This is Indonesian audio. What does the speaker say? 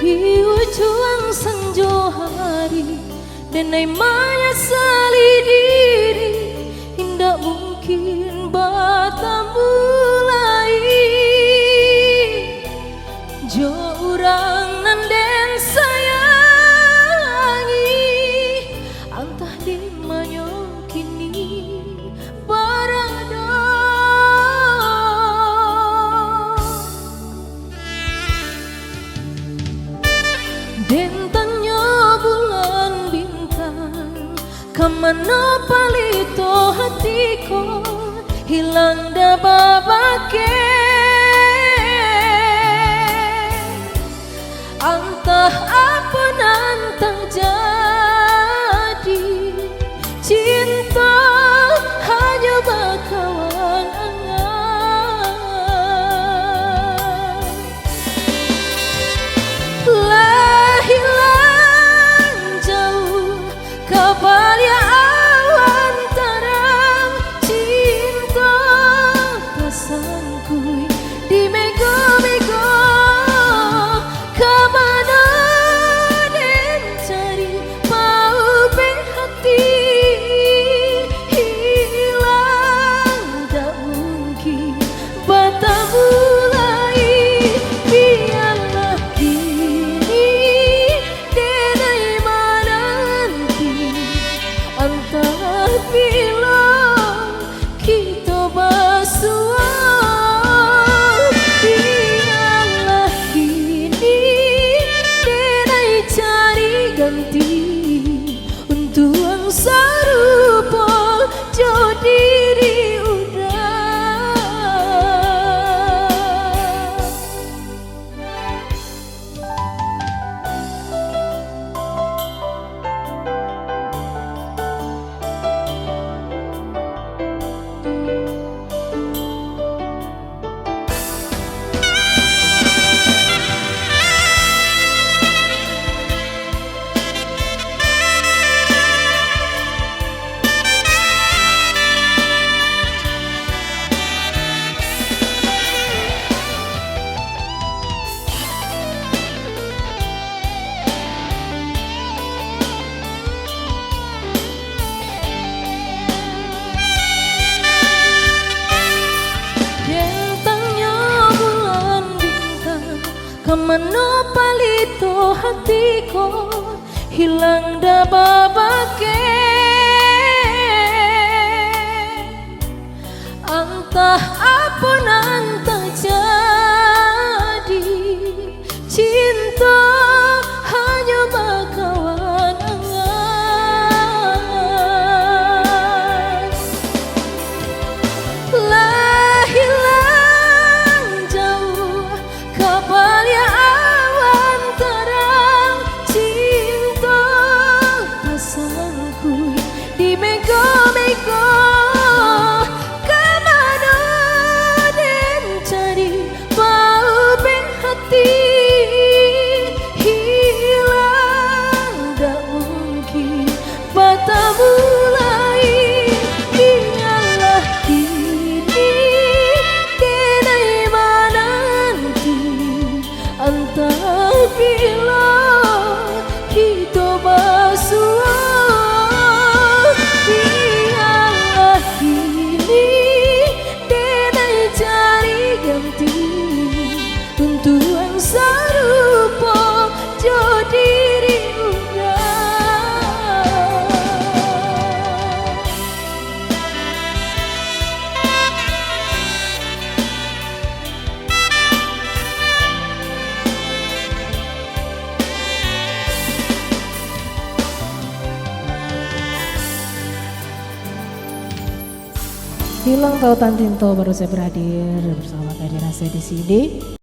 di ujung senja hari, denai maya salidiri, indah mungkin bata mulai. Jo urang nanden sayangi, antah di manyo kini barada. Dentannya bulan bintang, kemana palito hatiku, hilang dah babake. Entah apa nantang jadi, cinta hanya bakawan angan. Lah hilang jauh kabar ya awan terang, cinta pesanku di mego-mego. Kemana den cari mau hati, hilang tak mungkin bata mulai. Biarlah kini denai menanti, entah bila kita bersua. Ganti untuk yang serupa jauh diri udah. Kemana palito hatiku, hilang dah babake. Entah apa nantang jadi, cinta hanya bakawan angan. Lah hilang jauh kabar ya awan terang, cinta pesanku di mego-mego. Kemana den cari mau hati, hilang tak mungkin bata mulai. Biarlah kini denai menanti, entah bila kita bersua. Biarlah kini denai cari ganti untuk yang serupa jauh diri udah. Hilang Tautan Tinto baru saya berakhir bersama Kak Dina saya di sini.